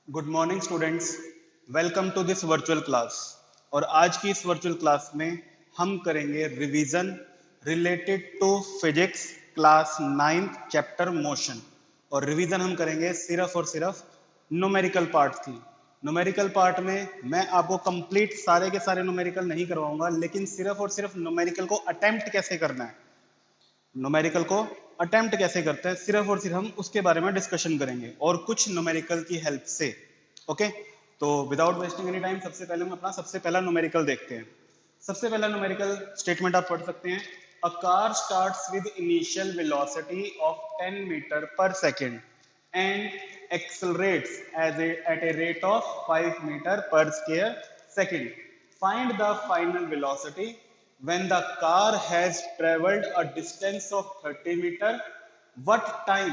Good morning students, welcome to this virtual class. और आज की इस वर्चुअल क्लास में हम करेंगे revision related to physics class 9th chapter motion. और रिवीजन हम करेंगे सिर्फ और सिर्फ न्यूमेरिकल पार्ट की। न्यूमेरिकल पार्ट में मैं आपको कंप्लीट सारे के सारे न्यूमेरिकल नहीं करवाऊंगा, लेकिन सिर्फ और सिर्फ न्यूमेरिकल को अटेम्प्ट कैसे करना है, न्यूमेरिकल को अटेम्प्ट कैसे करते हैं, सिर्फ और सिर्फ हम उसके बारे में डिस्कशन करेंगे और कुछ न्यूमेरिकल की हेल्प से। ओके, तो विदाउट वेस्टिंग एनी टाइम सबसे पहले हम अपना सबसे पहला न्यूमेरिकल देखते हैं। सबसे पहला न्यूमेरिकल स्टेटमेंट आप पढ़ सकते हैं। A car starts with initial velocity of 10 metre per second and accelerates at a rate of 5 meter per square second. Find the final velocity when the car has traveled a distance of 30 meter. What time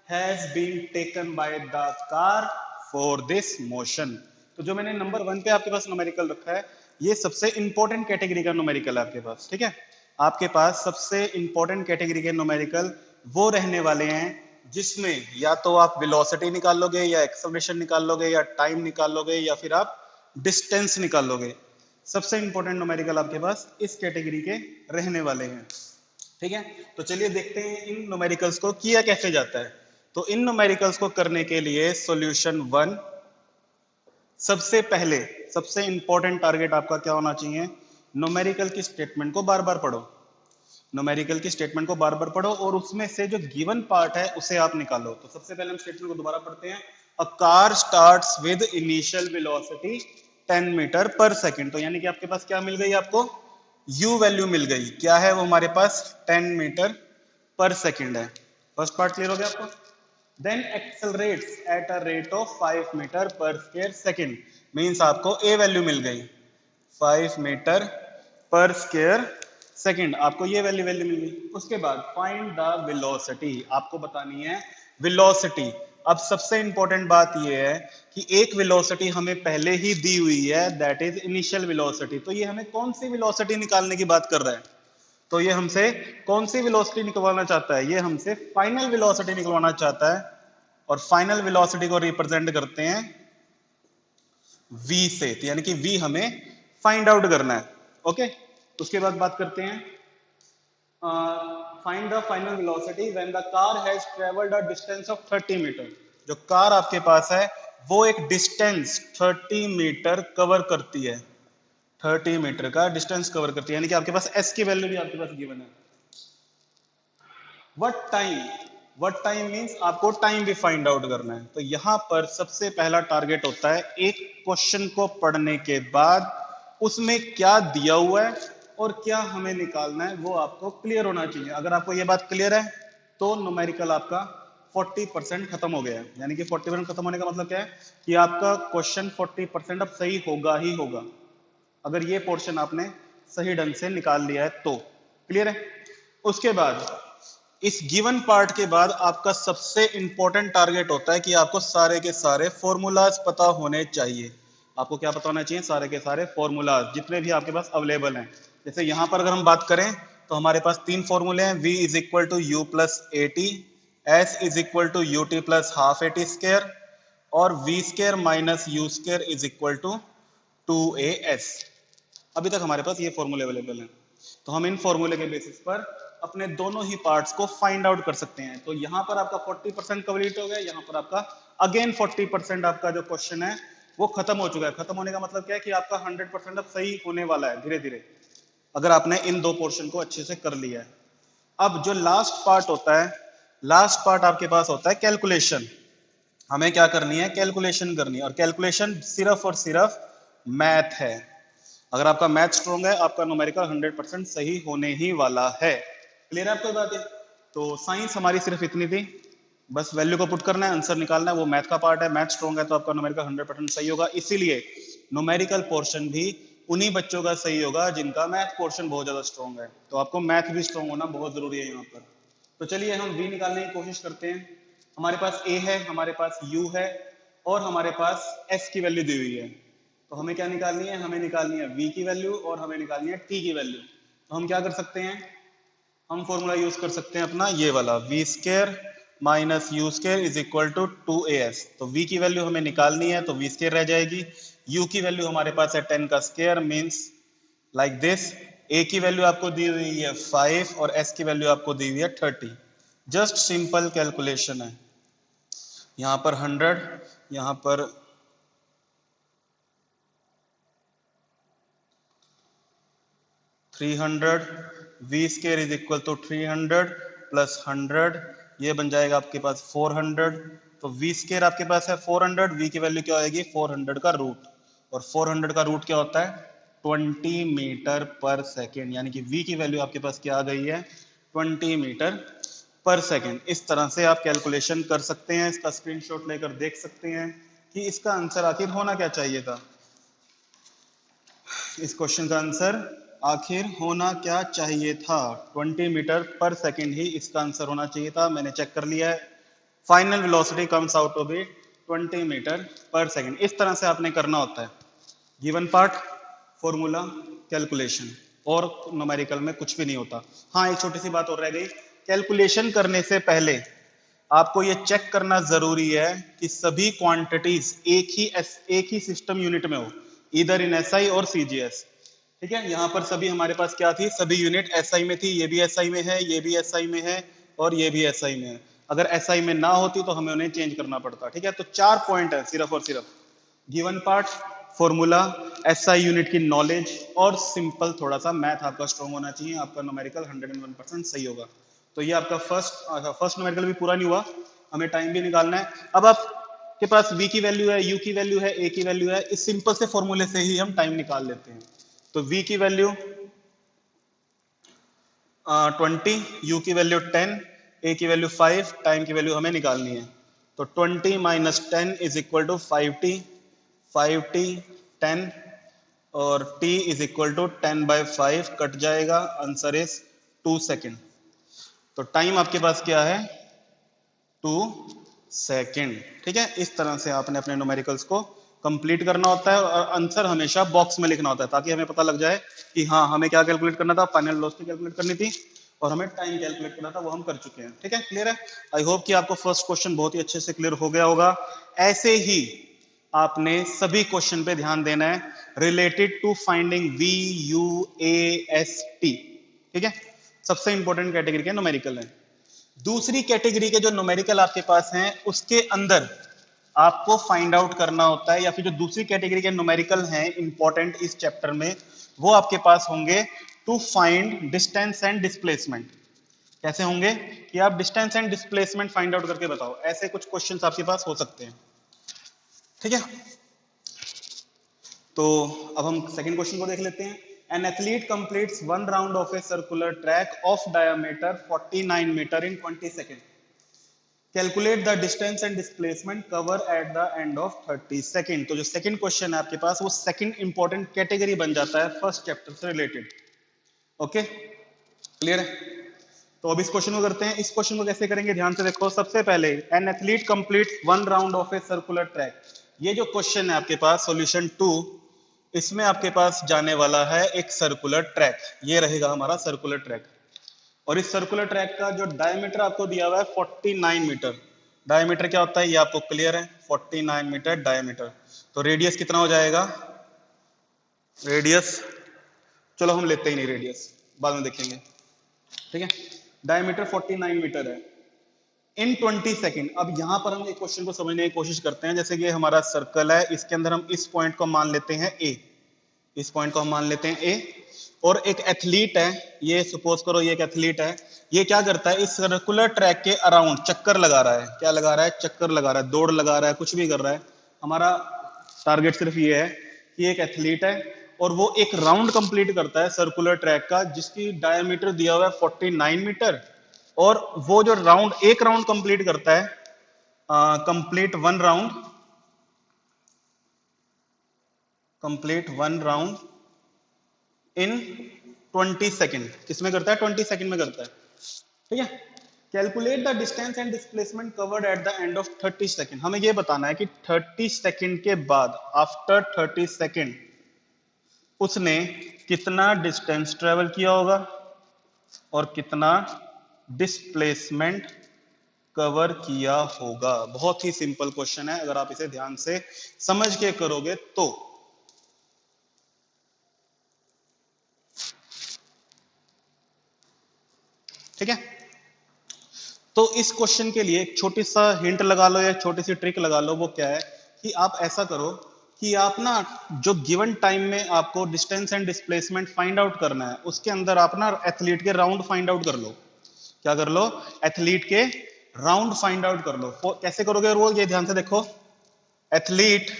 has been taken by the car for this motion? तो जो मैंने number 1 पे आपके पास numerical रखा है, ये सबसे important category का न्यूमेरिकल है आपके पास। ठीक है, आपके पास सबसे इंपॉर्टेंट कैटेगरी के न्यूमेरिकल वो रहने वाले हैं जिसमें या तो आप वेलोसिटी निकाल लोगे, या एक्सेलरेशन निकाल लोगे, या टाइम निकाल लोगे, या फिर आप डिस्टेंस निकाल लोगे। सबसे इंपॉर्टेंट न्यूमेरिकल आपके पास इस कैटेगरी के रहने वाले हैं। ठीक है, तो चलिए देखते हैं इन न्यूमेरिकल्स को किया कैसे जाता है। तो इन न्यूमेरिकल्स को करने के लिए सॉल्यूशन 1, सबसे पहले सबसे इंपॉर्टेंट टारगेट आपका क्या होना चाहिए, न्यूमेरिकल की स्टेटमेंट को बार बार पढ़ो। न्यूमेरिकल की स्टेटमेंट को बार बार पढ़ो और उसमें से जो गिवन पार्ट है उसे आप निकालो। तो सबसे पहले हम स्टेटमेंट को दोबारा पढ़ते हैं। A car starts with initial velocity 10 metre per second. तो यानी कि आपके पास क्या मिल गई, आपको u वैल्यू मिल गई। क्या है वो हमारे पास, 10 मीटर पर सेकंड है। फर्स्ट पार्ट क्लियर हो गया आपको। Then accelerates at a rate of 5 metre per square second, means आपको a वैल्यू मिल गई 5 मीटर पर स्क्वायर सेकंड, आपको ये वैल्यू वैल्यू मिल गई। उसके बाद फाइंड द वेलोसिटी, आपको बतानी है वेलोसिटी। अब सबसे इंपॉर्टेंट बात ये है कि एक वेलोसिटी हमें पहले ही दी हुई है, दैट इज इनिशियल वेलोसिटी। तो ये हमें कौन सी वेलोसिटी निकालने की बात कर रहा है, तो ये हमसे कौन सी वेलोसिटी निकलवाना चाहता है, ये हमसे फाइनल वेलोसिटी निकलवाना चाहता है। और फाइनल वेलोसिटी को रिप्रेजेंट करते हैं v से, तो यानी कि v हमें फाइंड आउट करना है। ओके, उसके बाद बात करते हैं find the final velocity when the car has travelled a distance of 30 metre. जो कार आपके पास है वो एक डिस्टेंस 30 मीटर कवर करती है, 30 मीटर का डिस्टेंस कवर करती है, यानी कि आपके पास s की वैल्यू भी आपके पास गिवन है। व्हाट टाइम मींस आपको टाइम भी फाइंड आउट करना है। तो यहां पर सबसे पहला टारगेट होता है एक क्वेश्चन को पढ़ने के बाद उसमें क्या दिया हुआ है और क्या हमें निकालना है वो आपको क्लियर होना चाहिए। अगर आपको ये बात क्लियर है तो न्यूमेरिकल आपका 40% खत्म हो गया है। यानी कि 40% खत्म होने का मतलब क्या है कि आपका क्वेश्चन 40% अब सही होगा ही होगा, अगर ये पोर्शन आपने सही ढंग से निकाल लिया है तो। क्लियर है। उसके बाद इस गिवन पार्ट के बाद आपका सबसे इंपॉर्टेंट टारगेट होता है कि आपको सारे के सारे फॉर्मूलाज पता होने चाहिए। आपको क्या पता होना चाहिए, सारे के सारे फॉर्मूलाज जितने भी आपके पास अवेलेबल हैं। जैसे यहां पर अगर हम बात करें तो हमारे पास 3 फॉर्मूले हैं। v is equal to u plus a t, s is equal to u t plus half a t square, और v square minus u square is equal to 2as। अभी तक हमारे पास ये फॉर्मूले अवेलेबल हैं। तो हम इन फॉर्मूले के बेसिस पर अपने दोनों ही पार्ट्स को फाइंड आउट कर सकते हैं। तो यहां पर आपका 40% कंप्लीट हो गया, यहां पर आपका अगेन 40% आपका जो क्वेश्चन है वो खत्म हो चुका है। खत्म होने का मतलब क्या है कि आपका 100% अब सही होने वाला है धीरे धीरे, अगर आपने इन दो पोर्शन को अच्छे से कर लिया है। अब जो लास्ट पार्ट होता है, लास्ट पार्ट आपके पास होता है कैलकुलेशन। हमें क्या करनी है, कैलकुलेशन करनी है। और कैलकुलेशन सिर्फ और सिर्फ मैथ है। अगर आपका मैथ स्ट्रॉन्ग है आपका न्यूमेरिकल 100% सही होने ही वाला है। क्लियर है आपको बात है। तो साइंस हमारी सिर्फ इतनी थी, बस वैल्यू को पुट करना है, आंसर निकालना है, वो मैथ का पार्ट है। मैथ स्ट्रॉन्ग है तो आपका न्यूमेरिकल 100% सही होगा। इसीलिए न्यूमेरिकल पोर्शन भी उन्हीं बच्चों का सही होगा जिनका मैथ पोर्शन बहुत ज्यादा स्ट्रॉन्ग है। तो आपको मैथ भी स्ट्रॉन्ग होना बहुत जरूरी है यहाँ पर। तो चलिए हम v निकालने की कोशिश करते हैं। हमारे पास a है, हमारे पास u है, और हमारे पास s की वैल्यू दी हुई है। तो हमें क्या निकालनी है, हमें निकालनी है v की वैल्यू और हमें निकालनी है t की वैल्यू। तो हम क्या कर सकते हैं, हम फॉर्मूला यूज कर सकते हैं अपना ये वाला v square minus u square is equal to 2as। तो v की वैल्यू हमें निकालनी है तो v स्केयर रह जाएगी, u की वैल्यू हमारे पास है 10 का square means like this. a की वैल्यू आपको दी हुई है 5 और s की वैल्यू आपको दी हुई है 30। जस्ट सिंपल कैलकुलेशन है। यहां पर 100, यहां पर 300, v square is equal to 300 plus 100, ये बन जाएगा आपके पास 400। तो v स्केयर आपके पास है 400, v की वैल्यू क्या होगी 400 का रूट, और 400 का रूट क्या होता है 20 मीटर पर सेकेंड, यानी कि v की वैल्यू आपके पास क्या आ गई है 20 मीटर पर सेकेंड। इस तरह से आप कैलकुलेशन कर सकते हैं, इसका स्क्रीनशॉट लेकर देख सकते हैं कि इसका आंसर आखिर होना क्या चाहिए था। इस क्वेश्चन का आंसर आखिर होना क्या चाहिए था, 20 मीटर पर सेकेंड ही इसका आंसर होना चाहिए था। मैंने चेक कर लिया है, final velocity comes out to be 20 metre per second. इस तरह से आपने करना होता है, गिवन पार्ट, फॉर्मूला, कैलकुलेशन, और न्यूमेरिकल में कुछ भी नहीं होता। हाँ, एक छोटी सी बात और रह गई, कैलकुलेशन करने से पहले आपको ये चेक करना जरूरी है कि सभी क्वांटिटीज एक ही सिस्टम यूनिट में हो, इधर इन एसआई और सीजीएस। ठीक है, यहाँ पर सभी हमारे पास क्या थी, सभी यूनिट एसआई में थी, ये भी एसआई में है, ये भी एसआई में है, और ये भी एसआई में है। अगर एसआई में ना होती तो हमें उन्हें चेंज करना पड़ता। ठीक है, तो 4 पॉइंट है सिर्फ और सिर्फ, given part, formula, SI unit की नॉलेज, और सिंपल थोड़ा सा मैथ आपका स्ट्रॉन्ग होना चाहिए, आपका न्यूमेरिकल 101% सही होगा। तो ये आपका फर्स्ट न्यूमेरिकल भी पूरा नहीं हुआ, हमें टाइम भी निकालना है। अब आपके पास v की वैल्यू है, u की वैल्यू है, a की वैल्यू है, इस सिंपल से फॉर्मूले से ही हम टाइम निकाल लेते हैं। तो v की वैल्यू 20, u की वैल्यू 10, a की वैल्यू 5, टाइम की वैल्यू हमें निकालनी है। तो 20 minus 10 is equal to 5t, 5t 10, और t is equal to 10/5 cut जाएगा, आंसर इज 2 सेकेंड। तो टाइम आपके पास क्या है 2 सेकेंड। ठीक है, इस तरह से आपने अपने न्यूमेरिकल्स को कंप्लीट करना होता है, और आंसर हमेशा बॉक्स में लिखना होता है ताकि हमें पता लग जाए कि हाँ हमें क्या कैलकुलेट करना था, फाइनल वेलोसिटी कैलकुलेट करनी थी और हमें टाइम कैलकुलेट करना था, वो हम कर चुके हैं। ठीक है, क्लियर है। आई होप कि आपको फर्स्ट क्वेश्चन बहुत ही अच्छे से क्लियर हो गया होगा। ऐसे ही आपने सभी क्वेश्चन पे ध्यान देना है related to finding v u a s t. ठीक है, सबसे इंपॉर्टेंट कैटेगरी के न्यूमेरिकल है। दूसरी कैटेगरी के जो न्यूमेरिकल आपके पास हैं उसके अंदर आपको फाइंड आउट करना होता है, या फिर जो दूसरी कैटेगरी के न्यूमेरिकल हैं इंपॉर्टेंट इस चैप्टर में, वो आपके पास होंगे to find distance and displacement. कैसे होंगे कि आप distance and displacement find out करके बताओ, ऐसे कुछ क्वेश्चंस आपके पास हो सकते हैं। ठीक है, तो अब हम सेकंड क्वेश्चन को देख लेते हैं। An athlete completes one round of a circular track of diameter 49 metre in 20 second. Calculate the distance and displacement cover at the end of 30 second. तो जो सेकंड क्वेश्चन है आपके पास वो सेकंड इंपॉर्टेंट कैटेगरी बन जाता है फर्स्ट चैप्टर से related. Okay, clear है। तो अब इस क्वेश्चन को करते हैं। इस क्वेश्चन को कैसे करेंगे ध्यान से देखो। सबसे पहले an athlete complete one round of a circular track, ये जो क्वेश्चन है आपके पास सॉल्यूशन 2, इसमें आपके पास जाने वाला है एक सर्कुलर ट्रैक, ये रहेगा हमारा सर्कुलर ट्रैक। और इस सर्कुलर ट्रैक का जो डायमीटर आपको दिया हुआ है 49 मीटर। डायमीटर क्या होता है ये आपको क्लियर है, 49 मीटर डायमीटर। तो रेडियस कितना हो जाएगा, रेडियस चलो हम लेते ही नहीं, रेडियस बाद में देखेंगे। ठीक है, डायमीटर 49 मीटर है इन 20 सेकेंड। अब यहां पर हम एक क्वेश्चन को समझने की कोशिश करते हैं। जैसे कि हमारा सर्कल है, इसके अंदर हम इस पॉइंट को मान लेते हैं ए, इस पॉइंट को हम मान लेते हैं ए, और एक एथलीट है, ये सपोज करो ये एक एथलीट है, ये क्या करता है इस सर्कुलर ट्रैक के अराउंड चक्कर लगा रहा है। क्या लगा रहा है, चक्कर लगा रहा है, दौड़ लगा रहा है, कुछ भी कर रहा है। हमारा टारगेट सिर्फ ये है कि एक एथलीट है और वो एक राउंड कंप्लीट करता है सर्कुलर ट्रैक का, जिसकी डायमीटर दिया हुआ है 49 मीटर, और वो जो राउंड एक राउंड कंप्लीट करता है, complete one round, complete one round in 20 second. किसमें करता है, 20 सेकेंड में करता है। ठीक है, calculate the distance and displacement covered eight the end of 30 second. हमें यह बताना है कि 30 सेकेंड के बाद, आफ्टर 30 सेकेंड, उसने कितना डिस्टेंस ट्रेवल किया होगा और कितना डिस्प्लेसमेंट कवर किया होगा? बहुत ही सिंपल क्वेश्चन है, अगर आप इसे ध्यान से समझ के करोगे तो। ठीक है, तो इस क्वेश्चन के लिए एक छोटी सा हिंट लगा लो या छोटी सी ट्रिक लगा लो। वो क्या है कि आप ऐसा करो कि आप ना जो गिवन टाइम में आपको distance and displacement find out करना है, उसके अंदर आप ना एथलीट के राउंड फाइंड आउट कर लो। क्या कर लो? एथलीट के राउंड फाइंड आउट कर लो। कैसे करोगे वो ये ध्यान से देखो। एथलीट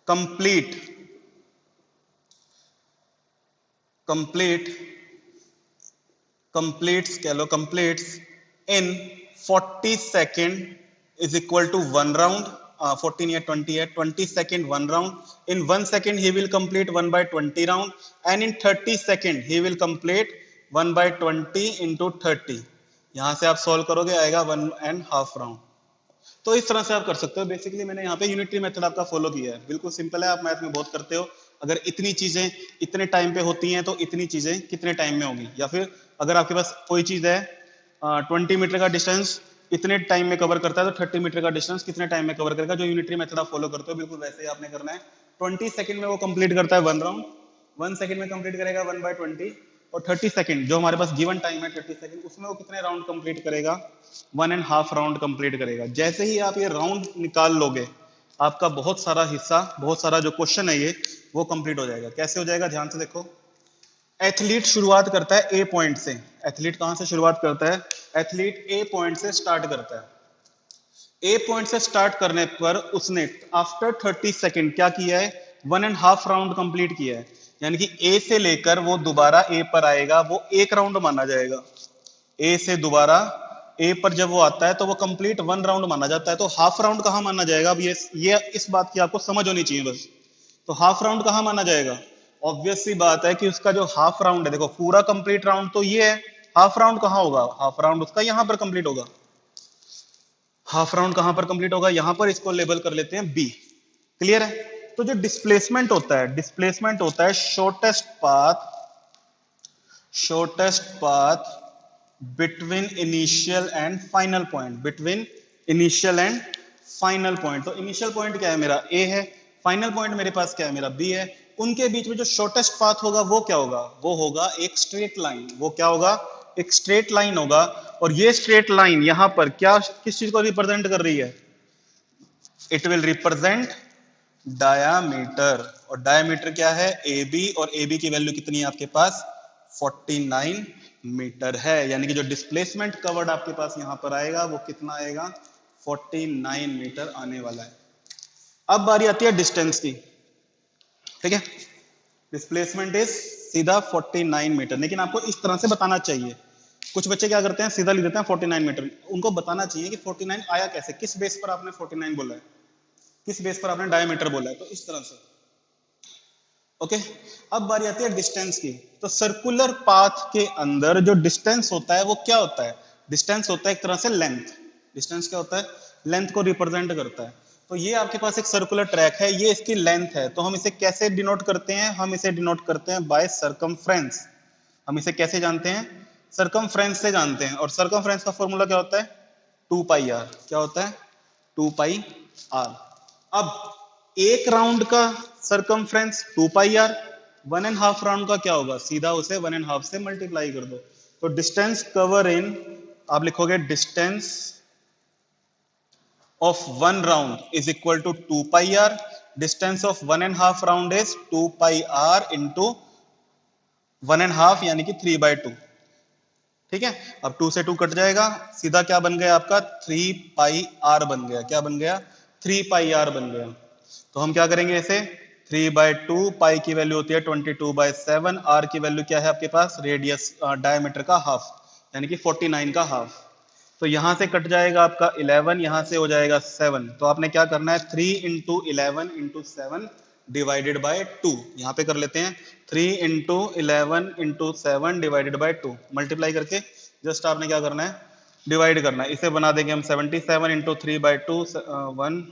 कंप्लीट कंप्लीट कंप्लीट्स, कह लो completes in 40 second is equal to 1 round. 14 या 20 है, 20 second 1 round. In 1 second he will complete 1/20 round and in 30 second he will complete 1/20 into 30। यहां से आप सॉल्व करोगे, आएगा 1.5 राउंड। तो इस तरह से आप कर सकते हो। बेसिकली मैंने यहाँ पे यूनिटरी मेथड आपका फॉलो किया है, बिल्कुल सिंपल है। आप मैथ में बहुत करते हो, अगर इतनी चीजें इतने टाइम पे होती हैं तो इतनी चीजें कितने टाइम में होगी। या फिर अगर आपके पास कोई चीज है 20 मीटर का डिस्टेंस इतने टाइम में कवर करता है, तो 30 मीटर का डिस्टेंस कितने टाइम में कवर करेगा। जो यूनिटरी मेथड आप फॉलो करते हो बिल्कुल वैसे ही आपने करना है। 20 सेकंड में वो कंप्लीट करता है 1 राउंड, 1 सेकंड में कंप्लीट करेगा 1/20, और 30 सेकंड जो हमारे पास गिवन टाइम है 30 सेकंड, उसमें वो कितने राउंड कंप्लीट करेगा? 1.5 राउंड कंप्लीट करेगा। जैसे ही आप ये राउंड निकाल लोगे, आपका बहुत सारा हिस्सा, बहुत सारा जो क्वेश्चन है ये वो कंप्लीट हो जाएगा। कैसे हो जाएगा? ध्यान से देखो। एथलीट शुरुआत करता है ए पॉइंट से। एथलीट कहां से शुरुआत करता है? एथलीट ए पॉइंट से स्टार्ट करता है। ए पॉइंट से स्टार्ट करने पर उसने आफ्टर 30 सेकंड क्या किया है? 1.5 राउंड कंप्लीट किया है। यानी कि ए से लेकर वो दोबारा ए पर आएगा, वो एक राउंड माना जाएगा। ए से दोबारा ए पर जब वो आता है तो वो कंप्लीट 1 राउंड माना जाता है। तो हाफ राउंड कहां माना जाएगा? अब ये इस बात की आपको समझ होनी चाहिए बस। तो हाफ राउंड कहां माना जाएगा? ऑब्वियस सी बात है कि उसका जो हाफ राउंड है, देखो पूरा कंप्लीट राउंड तो ये है, हाफ राउंड कहां होगा? हाफ राउंड उसका यहां पर कंप्लीट होगा। हाफ राउंड कहां पर कंप्लीट होगा? यहां पर। इसको लेबल कर लेते हैं बी। क्लियर है? तो जो डिस्प्लेसमेंट होता है, डिस्प्लेसमेंट होता है shortest path between initial and final point. Between initial and final point. तो इनिशियल पॉइंट क्या है? मेरा ए है। फाइनल पॉइंट मेरे पास क्या है? मेरा बी है। उनके बीच में जो शॉर्टेस्ट पाथ होगा वो क्या होगा? वो होगा एक स्ट्रेट लाइन। वो क्या होगा? एक स्ट्रेट लाइन होगा। और ये स्ट्रेट लाइन यहां पर क्या, किस चीज को रिप्रेजेंट कर रही है? It will represent diameter. और डायामीटर क्या है? A B. और ए बी की वैल्यू कितनी है आपके पास? 49 मीटर है। यानी कि जो डिस्प्लेसमेंट कवर्ड आपके पास यहां पर आएगा वो कितना आएगा? 49 मीटर आने वाला है। अब बारी आती है डिस्टेंस की। ठीक है, डिस्प्लेसमेंट इज सीधा 49 मीटर, लेकिन आपको इस तरह से बताना चाहिए। कुछ बच्चे क्या करते हैं, सीधा लिख देते हैं 49 मीटर। उनको बताना चाहिए कि 49 आया कैसे, किस बेस पर आपने 49 बोला है, किस बेस पर आपने डायमीटर बोला है। तो इस तरह से। ओके, अब बारी आती है डिस्टेंस की। तो सर्कुलर पाथ के अंदर जो डिस्टेंस होता है वो क्या होता है? डिस्टेंस होता है एक तरह से लेंथ। डिस्टेंस क्या होता है? लेंथ को रिप्रेजेंट करता है। तो ये आपके पास एक सर्कुलर ट्रैक है, ये इसकी लेंथ है। तो हम इसे कैसे डिनोट करते हैं? हम इसे डिनोट करते हैं बाय सरकमफ्रेंस। हम इसे कैसे जानते हैं? सरकमफ्रेंस से जानते हैं। और सरकमफ्रेंस का फॉर्मूला क्या होता है? 2πr। क्या होता है? 2πr। अब एक राउंड का सरकमफ्रेंस 2πr, 1.5 राउंड का क्या होगा? सीधा उसे 1.5 से मल्टीप्लाई कर दो। तो डिस्टेंस कवर इन, आप लिखोगे distance of 1 round is equal to 2πr. Distance of 1.5 round is 2πr into 1.5 यानी कि 3/2। ठीक है, अब 2 से 2 कट जाएगा, सीधा क्या बन गया आपका? 3πr बन गया। क्या बन गया? 3πr बन गया। तो हम क्या करेंगे इसे? 3/2, पाई की वैल्यू होती है 22/7, आर की वैल्यू क्या है आपके पास? रेडियस, डायमीटर का हाफ, यानी कि 49 का हाफ। तो यहां से कट जाएगा आपका 11, यहां से हो जाएगा 7। तो आपने क्या करना है? 3 इंटू 11 इंटू 7 डिवाइडेड बाय 2। यहां पे कर लेते हैं 3 into 11 into 7 divided by 2। Multiply करके जस्ट आपने क्या करना है? डिवाइड करना है। इसे बना देंगे हम 77 इंटू 3/2 1।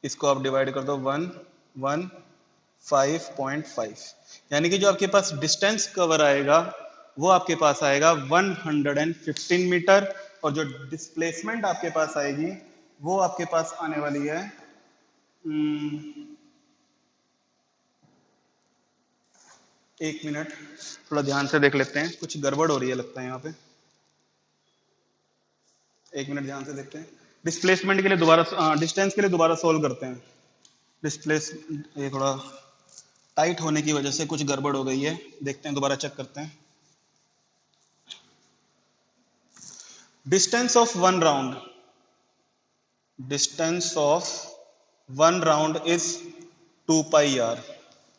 इसको आप डिवाइड कर दो 115.5। यानी कि जो आपके पास डिस्टेंस कवर आएगा वो आपके पास आएगा 115 मीटर, और जो डिस्प्लेसमेंट आपके पास आएगी वो आपके पास आने वाली है एक मिनट, थोड़ा ध्यान से देख लेते हैं, कुछ गड़बड़ हो रही है लगता है यहाँ पे। एक मिनट ध्यान से देखते हैं। डिस्प्लेसमेंट के लिए दोबारा, डिस्टेंस के लिए दोबारा सोल्व करते हैं। डिस्प्लेस ये थोड़ा टाइट होने की वजह से कुछ गड़बड़ हो गई है, देखते हैं, दोबारा चेक करते हैं। Distance of one round, distance of one round is 2 pi r,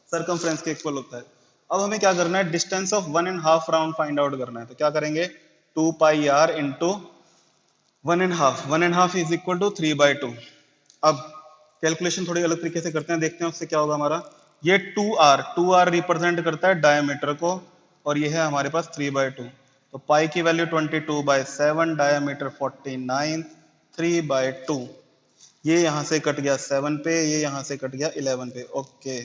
circumference के इक्वल होता है। अब हमें क्या करना है, distance of 1.5 round find out करना है। तो क्या करेंगे, 2 pi r into 1.5 is equal to 3/2। अब कैलकुलेशन थोड़ी अलग तरीके से करते हैं, देखते हैं उससे क्या होगा हमारा। ये 2r रिप्रेजेंट करता है डायमीटर को, और ये है हमारे पास 3/2। तो पाई की वैल्यू 22/7, डायमीटर 49, 3/2। ये यहां से कट गया 7 पे, ये यहां से कट गया 11 पे। ओके,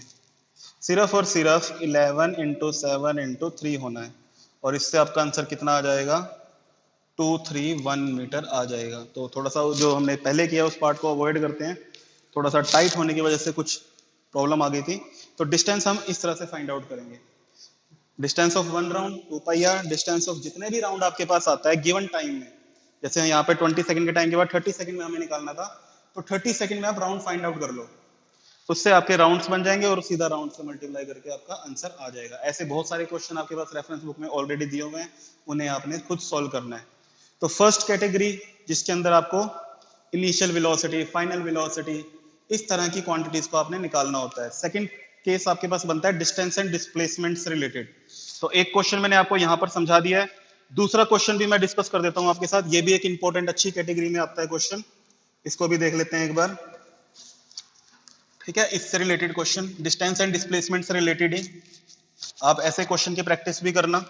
सिर्फ और सिर्फ 11 इंटू 7 इंटू 3 होना है, और इससे आपका आंसर कितना आ जाएगा, 231 मीटर आ जाएगा। तो थोड़ा सा जो हमने पहले किया उस पार्ट को अवॉइड करते हैं, थोड़ा सा टाइट होने की वजह से कुछ प्रॉब्लम आ गई थी। तो डिस्टेंस हम इस तरह से फाइंड आउट करेंगे। Distance of one round 2 pi r, distance of जितने भी राउंड आपके पास आता है गिवन टाइम में, जैसे यहाँ पे 20 सेकंड के टाइम के बाद 30 सेकंड में हमें निकालना था, तो 30 सेकंड में आप राउंड फाइंड आउट कर लो, उससे आपके राउंड्स बन जाएंगे और सीधा राउंड से मल्टीप्लाई करके आपका आंसर आ जाएगा। ऐसे बहुत सारे क्वेश्चन आपके पास रेफरेंस बुक में ऑलरेडी दिए हुए हैं, उन्हें आपने खुद सॉल्व करना है। तो फर्स्ट कैटेगरी जिसके अंदर आपको इनिशियल वेलोसिटी, फाइनल वेलोसिटी, इस तरह की क्वांटिटीज को आपने निकालना होता है। सेकंड केस आपके पास बनता है डिस्टेंस एंड डिस्प्लेसमेंट से रिलेटेड। तो एक क्वेश्चन मैंने आपको यहाँ पर समझा दिया है, दूसरा क्वेश्चन भी मैं डिस्कस कर देता हूँ आपके साथ। ये भी एक इंपॉर्टेंट अच्छी कैटेगरी में आता है क्वेश्चन, इसको भी देख लेते हैं एक बार। ठीक है, इससे related question, distance and displacement से रिलेटेड ही आप ऐसे क्वेश्चन की प्रैक्टिस भी करना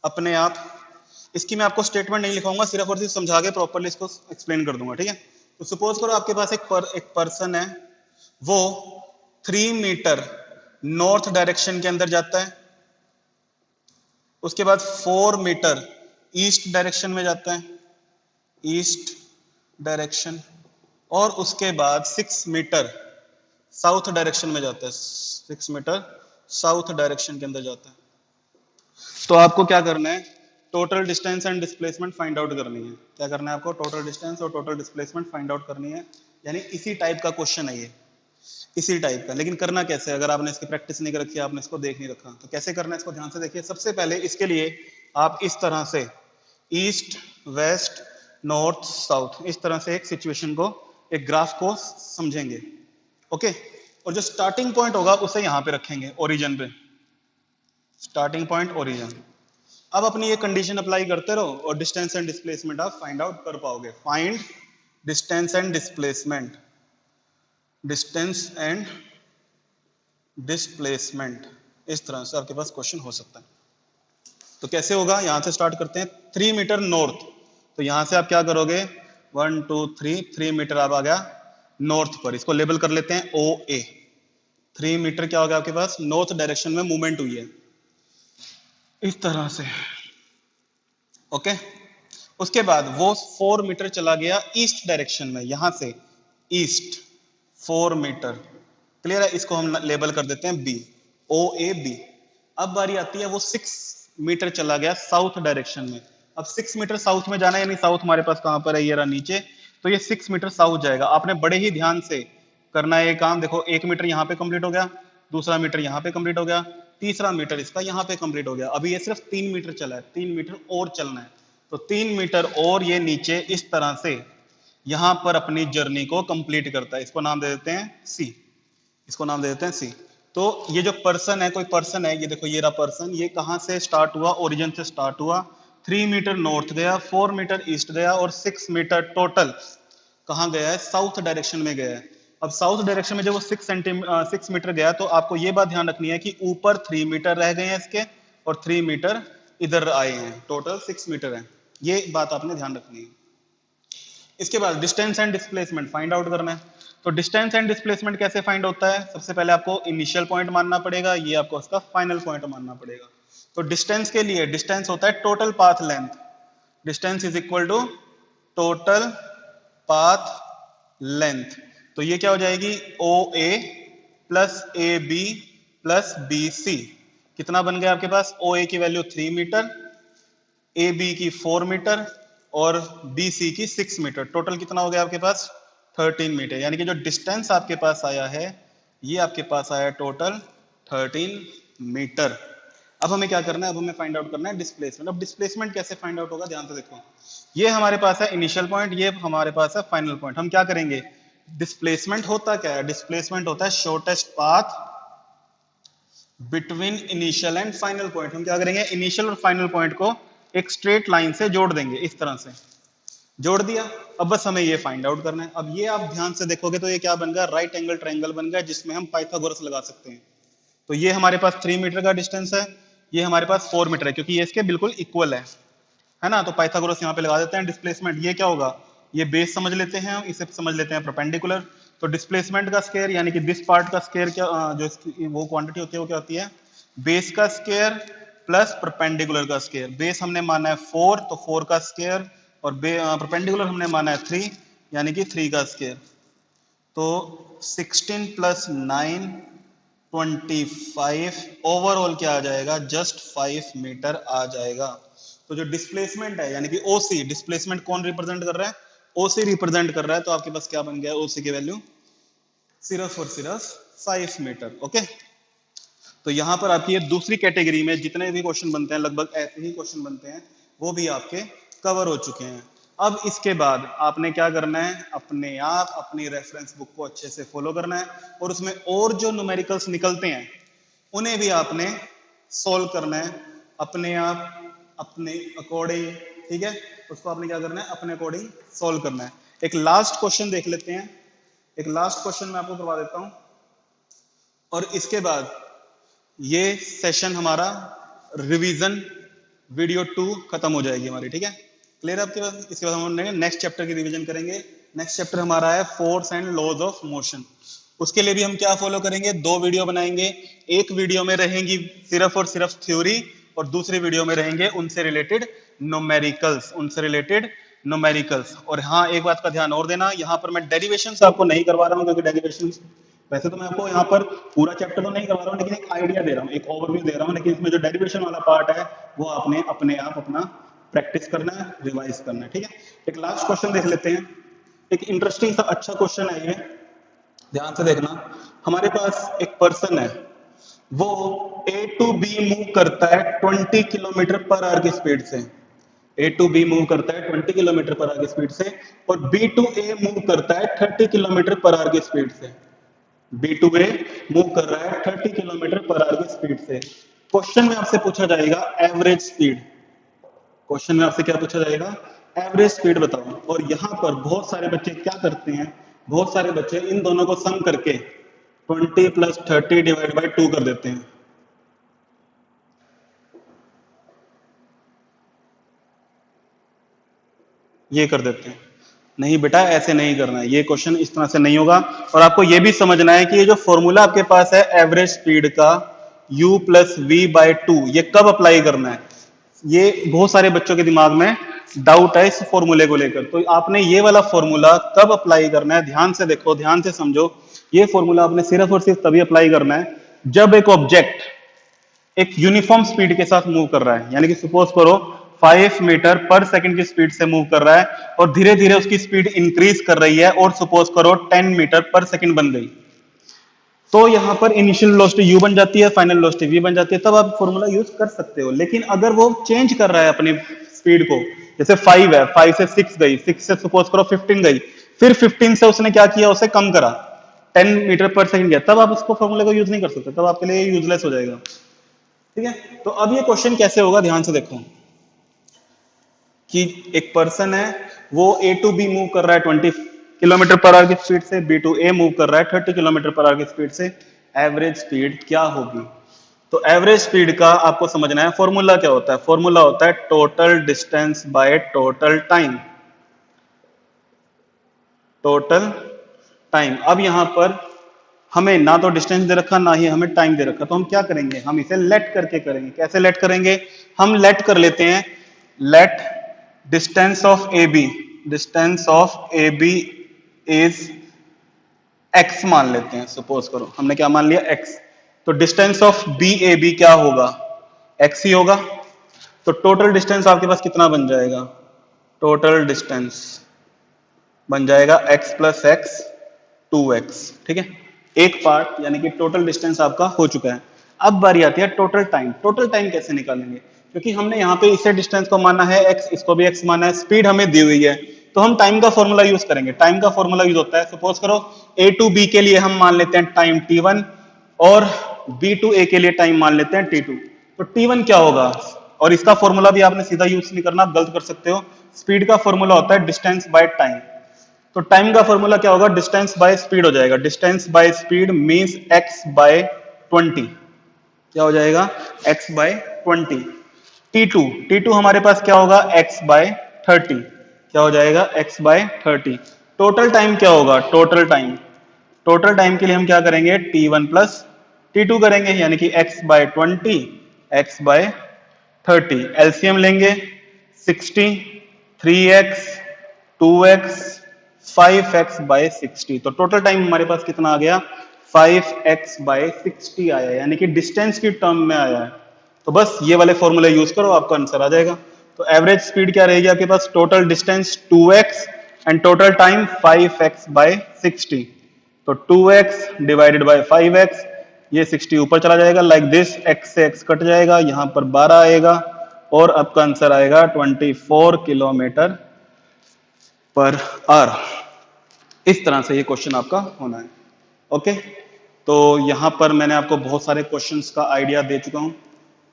अपने आप। इसकी मैं आपको स्टेटमेंट नहीं लिखाऊंगा, सिर्फ और सिर्फ समझा के प्रॉपर्ली इसको एक्सप्लेन कर दूंगा। ठीक है, तो सपोज करो आपके पास एक पर्सन है, वो 3 मीटर नॉर्थ डायरेक्शन के अंदर जाता है, उसके बाद 4 मीटर ईस्ट डायरेक्शन में जाता है, ईस्ट डायरेक्शन, और उसके बाद 6 मीटर साउथ डायरेक्शन में जाता है, 6 मीटर साउथ डायरेक्शन के अंदर जाता है। तो आपको क्या करना है, total distance and displacement find out करनी है। क्या करना है आपको, टोटल डिस्टेंस और टोटल डिस्प्लेसमेंट फाइंड आउट करनी है। यानी इसी टाइप का क्वेश्चन है ये, इसी टाइप का। लेकिन करना कैसे, अगर आपने इसकी प्रैक्टिस नहीं कर रखी, आपने इसको देख नहीं रखा, तो कैसे करना है इसको ध्यान से देखिए। सबसे पहले इसके लिए आप इस तरह से ईस्ट वेस्ट नॉर्थ साउथ, इस तरह से एक सिचुएशन को, एक ग्राफ को समझेंगे। ओके, और जो स्टार्टिंग पॉइंट होगा उसे यहां पे रखेंगे, ओरिजिन पे, स्टार्टिंग पॉइंट ओरिजिन। अब अपनी ये कंडीशन अप्लाई करते रहो और डिस्टेंस एंड डिस्प्लेसमेंट आप फाइंड आउट कर पाओगे। Find distance and displacement, distance and displacement, इस तरह से आपके पास क्वेश्चन हो सकता है। तो कैसे होगा, यहां से स्टार्ट करते हैं। 3 मीटर नॉर्थ, तो यहां से आप क्या करोगे, 1 2 3 मीटर आप आ गया नॉर्थ पर, इसको लेबल कर लेते हैं ओ ए। 3 मीटर क्या हो गया आपके पास, नॉर्थ डायरेक्शन में मूवमेंट हुई है इस तरह से। ओके, उसके बाद वो 4 मीटर चला गया ईस्ट डायरेक्शन में, यहां से ईस्ट 4 मीटर, क्लियर है, इसको हम लेबल कर देते हैं बी, ओ ए बी। अब बारी आती है वो 6 मीटर चला गया साउथ डायरेक्शन में। अब 6 मीटर साउथ में जाना है, यानी साउथ हमारे पास कहां पर है, ये रहा नीचे, तो ये 6 मीटर साउथ जाएगा। आपने बड़े ही ध्यान से करना है ये काम। देखो 1 मीटर यहाँ पे कंप्लीट हो गया, दूसरा मीटर यहाँ पे कंप्लीट हो गया, तीसरा मीटर इसका यहाँ पे कंप्लीट हो गया। अभी ये सिर्फ 3 मीटर चला है, 3 मीटर और चलना है। तो 3 मीटर और ये नीचे इस तरह से यहां पर अपनी जर्नी को कंप्लीट करता है। इसको नाम दे देते हैं सी, इसको नाम दे देते हैं सी। तो ये जो पर्सन है, कोई पर्सन है, ये देखो ये रहा पर्सन, ये कहां से स्टार्ट हुआ, ओरिजिन से स्टार्ट हुआ, 3 मीटर नॉर्थ गया, 4 मीटर ईस्ट गया, और 6 मीटर टोटल कहां गया है, साउथ डायरेक्शन में गया है। अब साउथ डायरेक्शन में जब वो 6 मीटर गया, तो आपको ये बात ध्यान रखनी है कि ऊपर 3 मीटर रह गए हैं इसके, और 3 मीटर इधर आए हैं, टोटल 6 मीटर है। ये बात आपने ध्यान रखनी है। इसके बाद distance and displacement find out करना है। तो डिस्टेंस एंड डिस्प्लेसमेंट कैसे फाइंड होता है, सबसे पहले आपको इनिशियल पॉइंट मानना पड़ेगा, ये आपको उसका फाइनल पॉइंट मानना पड़ेगा। तो डिस्टेंस के लिए डिस्टेंस होता है total path length, distance is equal to total path length. तो ये क्या हो जाएगी, O A plus A B plus B C. कितना बन गया आपके पास, ओ ए की वैल्यू 3 मीटर, ए बी की 4 मीटर और बी सी की 6 मीटर। टोटल कितना हो गया आपके पास 13 मीटर। यानी कि जो डिस्टेंस आपके पास आया है ये आपके पास आया टोटल 13 मीटर। अब हमें क्या करना है, अब हमें फाइंड आउट करना है डिस्प्लेसमेंट। अब डिस्प्लेसमेंट कैसे फाइंड आउट होगा, ध्यान से देखो। ये हमारे पास है इनिशियल पॉइंट, ये हमारे पास है फाइनल पॉइंट। हम क्या करेंगे, डिस्प्लेसमेंट होता क्या है, डिस्प्लेसमेंट होता है shortest path between initial and final point. हम क्या करेंगे, इनिशियल और फाइनल पॉइंट को एक स्ट्रेट लाइन से जोड़ देंगे, इस तरह से जोड़ दिया। अब बस हमें ये फाइंड आउट करना है। अब ये आप ध्यान से देखोगे तो ये क्या बन गया, राइट एंगल ट्रायंगल बन गया जिसमें हम पाइथागोरस लगा सकते हैं। तो ये हमारे पास 3 मीटर का डिस्टेंस है, ये हमारे पास 4 मीटर है क्योंकि ये इसके बिल्कुल इक्वल है ना। तो पाइथागोरस यहाँ पे लगा देते हैं। डिस्प्लेसमेंट ये क्या होगा, ये बेस समझ लेते हैं, इसे समझ लेते हैं परपेंडिकुलर। तो डिस्प्लेसमेंट का स्क्वायर यानी कि दिस पार्ट का स्क्वायर क्या, जो इसकी वो क्वांटिटी होती है वो क्या होती है, बेस का स्क्वायर प्लस परपेंडिकुलर का स्क्वायर। बेस हमने माना है 4 तो 4 का स्क्वायर और परपेंडिकुलर हमने माना है 3 यानी कि 3 का स्क्वायर। तो 16 प्लस 9 25 ओवरऑल क्या आ जाएगा, जस्ट 5 मीटर आ जाएगा। तो जो डिस्प्लेसमेंट है यानी कि ओसी, डिस्प्लेसमेंट कौन रिप्रेजेंट कर रहा है, ओसी रिप्रेजेंट कर रहा है। तो आपके पास क्या बन गया, ओसी की वैल्यू सिर्फ और सिर्फ 5 मीटर। ओके, तो यहां पर आपकी ये दूसरी कैटेगरी में जितने भी क्वेश्चन बनते हैं लगभग ऐसे ही क्वेश्चन बनते हैं, वो भी आपके कवर हो चुके हैं। अब इसके बाद आपने क्या करना है, अपने आप अपनी रेफरेंस बुक को अच्छे से फॉलो करना है और उसमें और जो न्यूमेरिकल्स निकलते हैं उन्हें भी आपने सोल्व करना है अपने आप, अपने अकॉर्डिंग। ठीक है, उसको आपने क्या करना है, अपने अकॉर्डिंग सोल्व करना है। एक लास्ट क्वेश्चन देख लेते हैं, एक लास्ट क्वेश्चन मैं आपको करवा देता हूं और इसके बाद ये सेशन हमारा रिवीजन वीडियो 2 खत्म हो जाएगी हमारी। ठीक है, क्लियर है आपके पास। इसके बाद हम नेक्स्ट चैप्टर की रिवीजन करेंगे। नेक्स्ट चैप्टर हमारा है force and laws of motion. उसके लिए भी हम क्या फॉलो करेंगे, 2 वीडियो बनाएंगे। एक वीडियो में रहेंगी सिर्फ और सिर्फ थ्योरी और दूसरी वीडियो में रहेंगे उनसे रिलेटेड न्यूमेरिकल्स, उनसे रिलेटेड न्यूमेरिकल्स। और हाँ, एक बात का ध्यान और देना, यहाँ पर मैं डेरिवेशंस आपको नहीं करवा रहा हूँ क्योंकि डेरिवेशंस, वैसे तो मैं आपको यहाँ पर पूरा चैप्टर तो नहीं करवा रहा हूँ लेकिन एक आइडिया दे रहा हूँ, एक ओवरव्यू दे रहा हूँ। लेकिन इसमें जो डेरिवेशन वाला पार्ट है वो आपने अपने आप अपना प्रैक्टिस करना है, रिवाइज करना है। ठीक है, एक लास्ट क्वेश्चन देख लेते हैं। एक इंटरेस्टिंग सा अच्छा क्वेश्चन है ये, ध्यान से देखना। हमारे पास एक पर्सन है, वो ए टू बी मूव करता है 20 किलोमीटर पर आवर की स्पीड से। ए टू बी मूव करता है 20 किलोमीटर पर आवर की स्पीड से और बी टू ए मूव करता है 30 किलोमीटर पर आवर की स्पीड से। बी टू ए मूव कर रहा है 30 किलोमीटर पर आवर की स्पीड से। क्वेश्चन में आपसे पूछा जाएगा एवरेज स्पीड, क्वेश्चन में आपसे क्या पूछा जाएगा, एवरेज स्पीड बताओ। और यहाँ पर बहुत सारे बच्चे क्या करते हैं, बहुत सारे बच्चे इन दोनों को सम करके 20 प्लस 30 डिवाइड बाई 2 कर देते हैं। ये कर देते हैं, नहीं बेटा ऐसे नहीं करना है, ये क्वेश्चन इस तरह से नहीं होगा। और आपको ये भी समझना है कि ये जो फॉर्मूला आपके पास है एवरेज स्पीड का u प्लस वी बाई 2, ये कब अप्लाई करना है, ये बहुत सारे बच्चों के दिमाग में डाउट है इस फॉर्मूले को लेकर। तो आपने ये वाला फॉर्मूला कब अप्लाई करना है, ध्यान से देखो, ध्यान से समझो। ये फॉर्मूला आपने सिर्फ और सिर्फ तभी अप्लाई करना है जब एक ऑब्जेक्ट एक यूनिफॉर्म स्पीड के साथ मूव कर रहा है। यानी कि सपोज करो 5 मीटर पर सेकंड की स्पीड से मूव कर रहा है और धीरे धीरे उसकी स्पीड इंक्रीज कर रही है और सपोज करो 10 मीटर पर सेकंड बन गई, तो यहां पर इनिशियल वेलोसिटी u बन जाती है, फाइनल वेलोसिटी v बन जाती है, तब आप फॉर्मूला यूज कर सकते हो। लेकिन अगर वो चेंज कर रहा है अपनी स्पीड को, जैसे 5 है, 5 से 6 गई, 6 से सपोज करो 15 गई, फिर 15 से उसने क्या किया, उसे कम करा, 10 मीटर पर सेकंड गया, तब आप उसको फॉर्मूले को यूज नहीं कर सकते, तब आपके लिए यूजलेस हो जाएगा। ठीक है, तो अब ये क्वेश्चन कैसे होगा, ध्यान से देखो कि एक पर्सन है, वो ए टू बी मूव कर रहा है 20 किलोमीटर पर आवर की स्पीड से, बी टू ए मूव कर रहा है 30 किलोमीटर पर आवर की स्पीड से। एवरेज स्पीड क्या होगी, तो एवरेज स्पीड का आपको समझना है फॉर्मूला क्या होता है। फॉर्मूला होता है total distance by total time, total time. अब यहां पर हमें ना तो डिस्टेंस दे रखा ना ही हमें टाइम दे रखा, तो हम क्या करेंगे, हम इसे लेट करके करेंगे। कैसे लेट करेंगे, हम लेट कर लेते हैं, let distance of A B, distance of A B is x मान लेते हैं। सपोज करो हमने क्या मान लिया, x। तो distance of B A B क्या होगा, x ही होगा। तो टोटल डिस्टेंस आपके पास कितना बन जाएगा, टोटल डिस्टेंस बन जाएगा x प्लस एक्स 2x। ठीक है, एक पार्ट यानी कि टोटल डिस्टेंस आपका हो चुका है। अब बारी आती है टोटल टाइम। टोटल टाइम कैसे निकालेंगे, क्योंकि हमने यहाँ पे इसे डिस्टेंस को माना है x, इसको भी x माना है, स्पीड हमें दी हुई है, तो हम टाइम का फॉर्मूला यूज करेंगे। टाइम का फॉर्मूला यूज होता है, सपोज करो a टू b के लिए हम मान लेते हैं टाइम t1 और b टू a के लिए टाइम मान लेते हैं t2। तो t1 क्या होगा, और इसका फॉर्मूला भी आपने सीधा यूज नहीं करना, आप गलत कर सकते हो। स्पीड का फॉर्मूला होता है डिस्टेंस बाय टाइम, तो टाइम का फॉर्मूला क्या होगा, डिस्टेंस बाय स्पीड हो जाएगा। Distance by speed means x by 20, क्या हो जाएगा, x बाय 20। t2 हमारे पास क्या होगा, x बाय 30, क्या हो जाएगा, x बाय 30। टोटल टाइम क्या होगा, टोटल टाइम के लिए हम क्या करेंगे, t1 प्लस t2 करेंगे, यानी कि x by 20 x by 30। LCM लेंगे 60, 3x 2x 5x बाय 60। तो टोटल टाइम हमारे पास कितना आ गया, 5x बाय 60 आया, यानी कि डिस्टेंस की टर्म में आया है। तो बस ये वाले फॉर्मूले यूज करो, आपका आंसर आ जाएगा। तो एवरेज स्पीड क्या रहेगी आपके पास, total distance 2x and total time 5x by 60। तो 2x डिवाइडेड बाय 5x, ये 60 ऊपर चला जाएगा लाइक दिस, x से x कट जाएगा, यहां पर 12 आएगा और आपका आंसर आएगा 24 किलोमीटर पर आवर। इस तरह से ये क्वेश्चन आपका होना है। ओके, तो यहां पर मैंने आपको बहुत सारे क्वेश्चंस का आइडिया दे चुका हूं,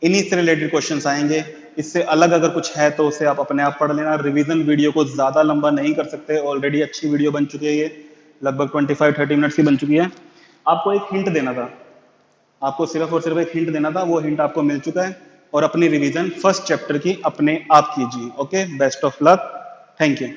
इन्हीं से रिलेटेड क्वेश्चंस आएंगे। इससे अलग अगर कुछ है तो उसे आप अपने आप पढ़ लेना। रिवीजन वीडियो को ज्यादा लंबा नहीं कर सकते, ऑलरेडी अच्छी वीडियो बन चुकी है, ये लगभग 25-30 मिनट्स की बन चुकी है। आपको एक हिंट देना था, आपको सिर्फ और सिर्फ एक हिंट देना था, वो हिंट आपको मिल चुका है। और अपनी रिवीजन फर्स्ट चैप्टर की अपने आप कीजिए। Okay, best of luck, thank you.